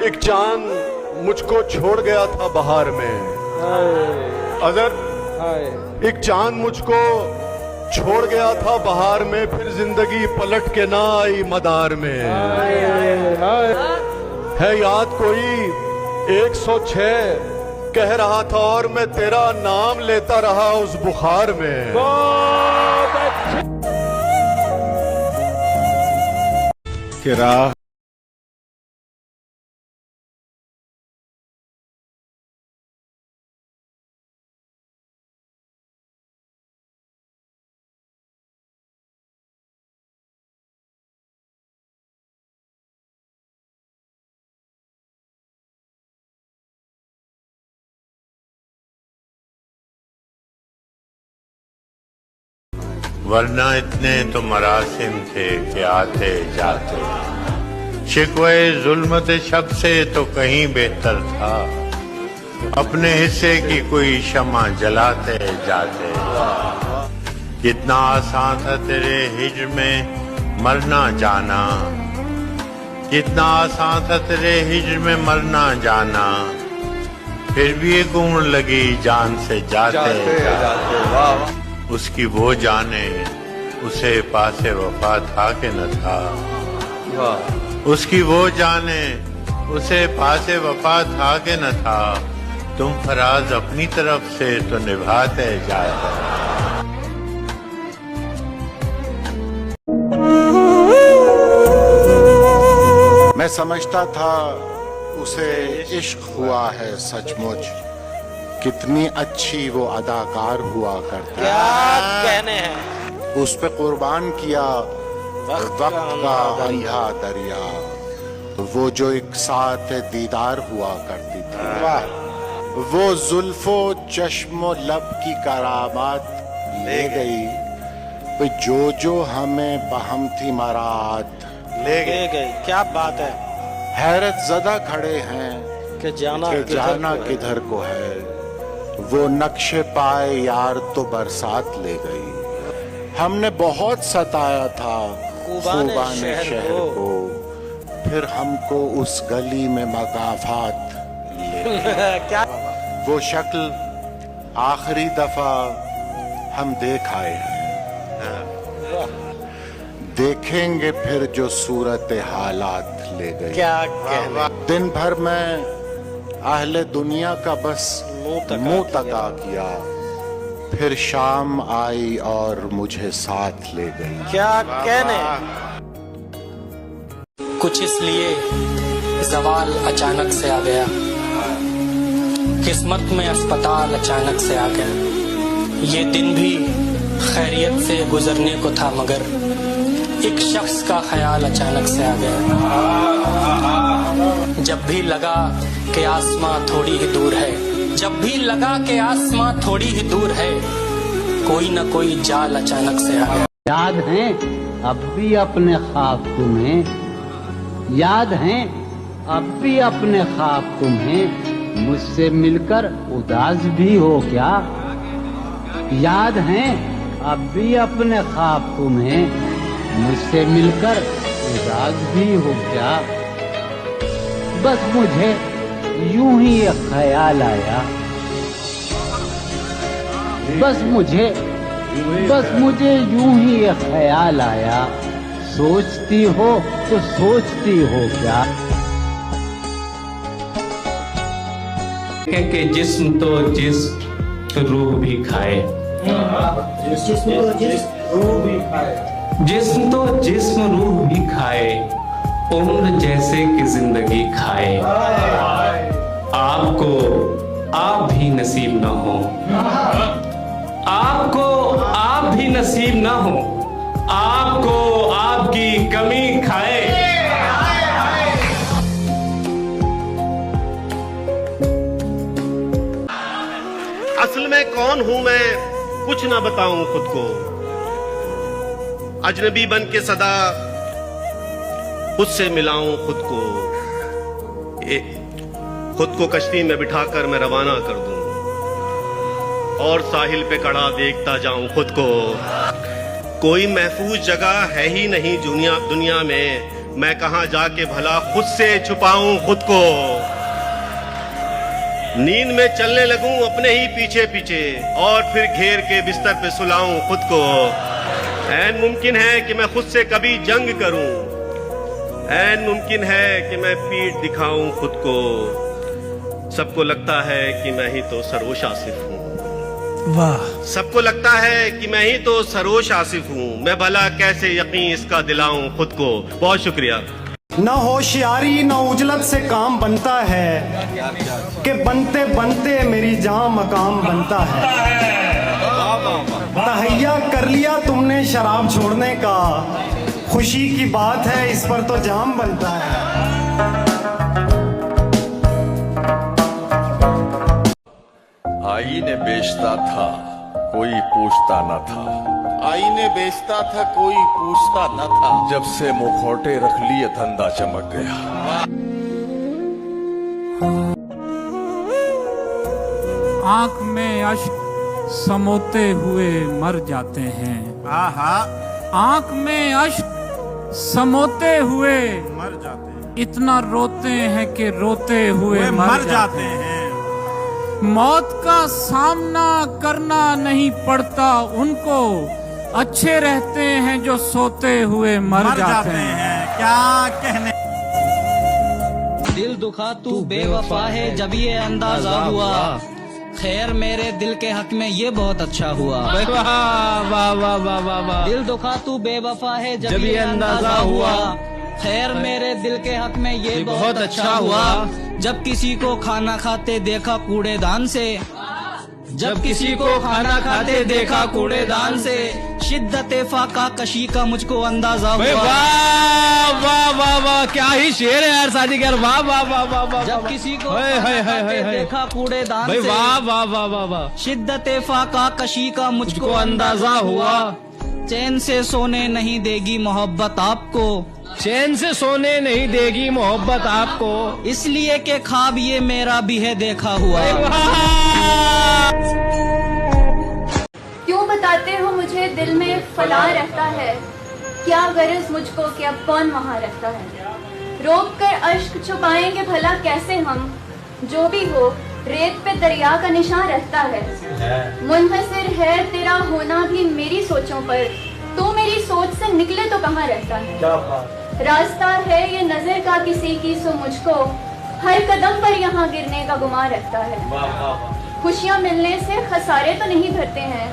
एक चांद मुझको छोड़ गया था बहार में। अगर एक चांद मुझको छोड़ गया था बहार में, फिर जिंदगी पलट के ना आई मदार में। है याद कोई 106 कह रहा था और मैं तेरा नाम लेता रहा उस बुखार में। कि राह वरना इतने तो मरासिम थे कि आते जाते, शिकवे जुल्मत शब से तो कहीं बेहतर था, अपने हिस्से की कोई शमा जलाते जाते। कितना आसान था तेरे हिज्र में मरना जाना, कितना आसान था तेरे हिज्र में मरना जाना, फिर भी एक उम्र लगी जान से जाते जाते। उसकी वो जाने उसे पासे वफा था कि न था, उसकी वो जाने उसे पासे वफा था कि न था, तुम फराज अपनी तरफ से तो निभाते जाते। मैं समझता था उसे इश्क हुआ है सचमुच, कितनी अच्छी वो अदाकार हुआ करती। क्या कहने हैं। उस पे कुर्बान किया वक्त का अंधा दरिया, वो जो एक साथ दीदार हुआ करती थी। वो जुल्फो चश्मो लब की करामात ले गई, जो जो हमें बहम थी मरात ले गई। क्या बात है। हैरत ज़दा खड़े हैं कि जाना किधर को है, वो नक्शे पाए यार तो बरसात ले गई। हमने बहुत सताया था खूबान शहर को, फिर हमको उस गली में मगाफात ले क्या वो शक्ल आखिरी दफा हम देख आए हैं, देखेंगे फिर जो सूरत हालात ले गई। क्या कहने। दिन भर में अहले दुनिया का बस मुंह तका किया, फिर शाम आई और मुझे साथ ले गई। क्या कहने। कुछ इसलिए जवाल अचानक से आ गया, किस्मत में अस्पताल अचानक से आ गया। ये दिन भी खैरियत से गुजरने को था, मगर एक शख्स का ख्याल अचानक से आ गया। जब भी लगा कि आसमां थोड़ी ही दूर है, जब भी लगा कि आसमां थोड़ी ही दूर है, कोई न कोई जाल अचानक से आ गया। याद है अब भी अपने ख्वाब तुम्हें, याद है अब भी अपने ख्वाब तुम्हें, मुझसे मिलकर उदास भी हो क्या। याद है अब भी अपने ख्वाब तुम्हें, मुझसे मिलकर उदास भी हो क्या। बस मुझे यूं ही एक ख्याल आया, बस मुझे यूं ही एक ख्याल आया, सोचती हो तो सोचती हो क्या। कि जिस्म तो जिस्म रूह भी खाए, जिस्म तो जिस्म रूह भी खाए, उम्र जैसे कि जिंदगी खाए। आपको आप भी नसीब न हो, आपको आप भी नसीब न हो, आपको आपकी कमी खाए। असल में कौन हूं मैं कुछ ना बताऊं खुद को, अजनबी बन के सदा खुद से मिलाऊं खुद को, खुद को कश्ती में बिठाकर मैं रवाना कर दूं और साहिल पे खड़ा देखता जाऊं खुद को। कोई महफूज जगह है ही नहीं दुनिया में मैं कहां जाके भला खुद से छुपाऊं खुद को। नींद में चलने लगूं अपने ही पीछे पीछे और फिर घेर के बिस्तर पे सुलाऊं खुद को। ऐन मुमकिन है कि मैं खुद से कभी जंग करूं, ऐन मुमकिन है कि मैं पीठ दिखाऊं खुद को। सबको लगता है कि मैं ही तो सरोश आसिफ हूं। वाह। सबको लगता है कि मैं ही तो सरोश आसिफ हूं। मैं भला कैसे यकीन इसका दिलाऊं खुद को। बहुत शुक्रिया। न होशियारी न उजलत से काम बनता है कि बनते बनते मेरी जहां मकाम बनता है। तहैया कर लिया तुमने शराब छोड़ने का, खुशी की बात है इस पर तो जाम बनता है। आईने बेचता था कोई पूछता न था, आईने बेचता था कोई पूछता न था। जब से मुखौटे रख लिए धंधा चमक गया। आंख में अश्क समोते हुए मर जाते हैं। आंख में अश्क समोते हुए मर जाते हैं। इतना रोते हैं कि रोते हुए मर जाते हैं। मौत का सामना करना नहीं पड़ता उनको, अच्छे रहते हैं जो सोते हुए मर जाते हैं। क्या कहने। दिल दुखा तू बेवफा है जब ये अंदाजा हुआ, खैर मेरे दिल के हक में ये बहुत अच्छा हुआ। वाह वाह वाह वाह वाह वाह। दिल दुखा तू बेवफा है जब ये अंदाजा हुआ, खैर मेरे दिल के हक में ये बहुत अच्छा हुआ। जब किसी को खाना खाते देखा कूड़ेदान से, जब किसी को खाना खाते देखा कूड़ेदान से, शिद्दत फाका कशी का मुझको अंदाजा हुआ। वाह वाह वाह वाह, क्या ही शेर है यार सादी यार। वाह वाह वाह वाह वाह। जब किसी को खाना खाते देखा कूड़ेदान से, वाह वाह वाह वाह वाह, शिद्दत फाका कशी का मुझको अंदाजा हुआ। चैन से सोने नहीं देगी मोहब्बत आपको, चैन से सोने नहीं देगी मोहब्बत आपको, इसलिए कि ख्वाब ये मेरा भी है देखा हुआ। क्यों बताते हो मुझे दिल में फला रहता है, क्या गरज मुझको कि अब कौन वहाँ रहता है। रोक कर अश्क छुपाएंगे भला कैसे हम, जो भी हो रेत पे दरिया का निशान रहता है। मुनहसिर है तेरा होना भी मेरी सोचों पर, तू मेरी सोच से निकले तो कहाँ रहता है। रास्ता है ये नजर का किसी की सो मुझको, हर कदम पर यहाँ गिरने का गुमान रहता है। खुशियाँ मिलने से खसारे तो नहीं भरते हैं,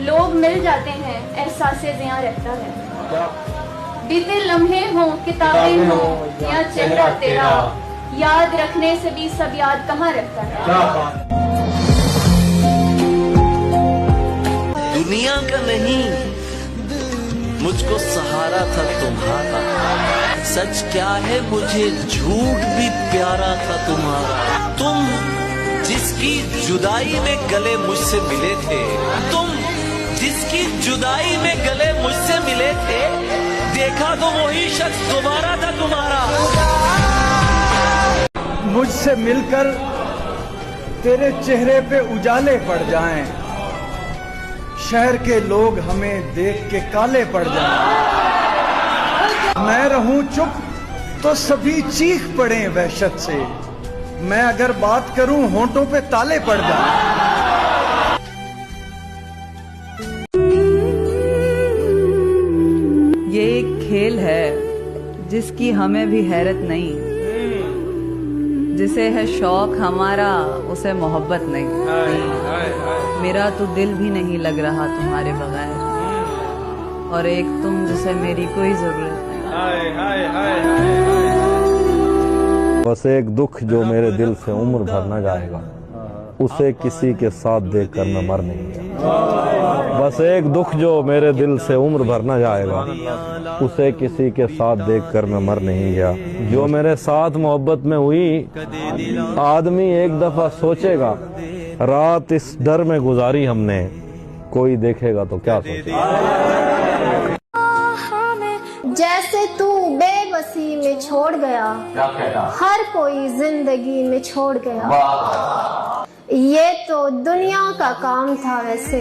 लोग मिल जाते हैं एहसासे ज़ियां रहता है। बीते लम्हे हो किताबें हो या चेहरा तेरा, याद रखने से भी सब याद कहाँ रहता है। दुनिया का नहीं मुझको सहारा था तुम्हारा, सच क्या है मुझे झूठ भी प्यारा था तुम्हारा। तुम जिसकी जुदाई में गले मुझसे मिले थे, तुम जिसकी जुदाई में गले मुझसे मिले थे, देखा तो वही शख्स दोबारा था तुम्हारा। मुझसे मिलकर तेरे चेहरे पे उजाले पड़ जाएं, शहर के लोग हमें देख के काले पड़ जाएं। मैं रहूं चुप तो सभी चीख पड़े वहशत से, मैं अगर बात करूं होंठों पे ताले पड़ जाएं। ये एक खेल है जिसकी हमें भी हैरत नहीं, जिसे है शौक हमारा उसे मोहब्बत नहीं। मेरा तो दिल भी नहीं लग रहा तुम्हारे बगैर, और एक तुम जिसे मेरी कोई जरूरत नहीं। बस एक दुख जो मेरे दिल से उम्र भर न जाएगा, उसे किसी के साथ देखकर मैं मर नहीं गया। बस एक दुख जो मेरे दिल से उम्र भर न जाएगा, उसे किसी के साथ देखकर मैं मर नहीं गया। जो मेरे साथ मोहब्बत में हुई, आदमी एक दफा सोचेगा रात इस डर में गुजारी हमने, कोई देखेगा तो क्या सोचेगा। जैसे तू बेबसी में छोड़ गया, हर कोई जिंदगी में छोड़ गया। ये तो दुनिया का काम था वैसे,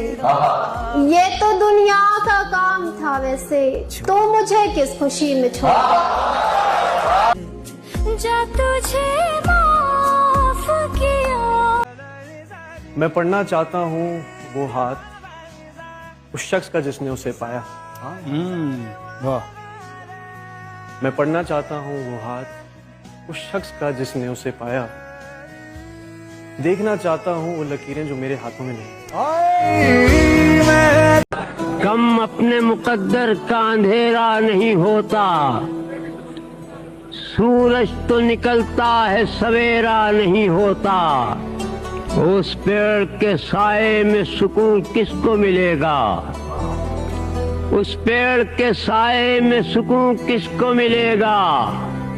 ये तो दुनिया का काम था वैसे, तो मुझे किस खुशी में छोड़ा। जा तुझे माफ किया। मैं पढ़ना चाहता हूँ वो हाथ उस शख्स का जिसने उसे पाया। वाह। मैं पढ़ना चाहता हूँ वो हाथ उस शख्स का जिसने उसे पाया। देखना चाहता हूँ वो लकीरें जो मेरे हाथों में नहीं। कम अपने मुकद्दर का अंधेरा नहीं होता, सूरज तो निकलता है सवेरा नहीं होता। उस पेड़ के साए में सुकून किसको मिलेगा, उस पेड़ के साए में सुकून किसको मिलेगा,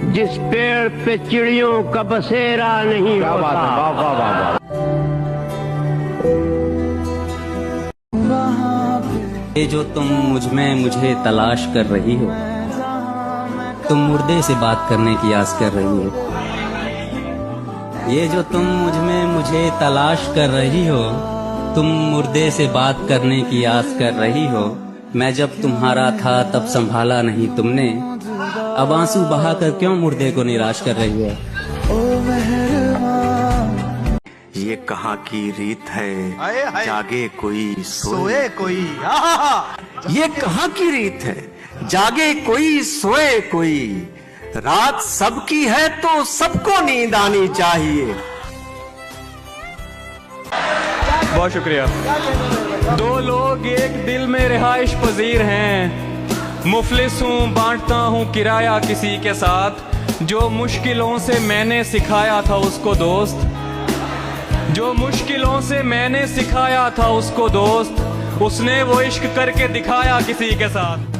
जिस पेड़ पे चिड़ियों का बसेरा नहीं होता। वाह वाह वाह। ये जो तुम मुझे तलाश कर रही हो, तुम मुर्दे से बात करने की आस कर रही हो। ये जो तुम मुझे तलाश कर रही हो, तुम मुर्दे से बात करने की आस कर रही हो। मैं जब तुम्हारा था तब संभाला नहीं तुमने, अब आंसू बहाकर क्यों मुर्दे को निराश कर रही हो। ये कहाँ की रीत है, जागे कोई सोए कोई। ये कहाँ की रीत है, जागे कोई सोए कोई। रात सबकी है तो सबको नींद आनी चाहिए। बहुत शुक्रिया। दो लोग एक दिल में रिहाइश पजीर हैं, मुफलिस हूँ बांटता हूँ किराया किसी के साथ। जो मुश्किलों से मैंने सिखाया था उसको दोस्त, जो मुश्किलों से मैंने सिखाया था उसको दोस्त, उसने वो इश्क करके दिखाया किसी के साथ।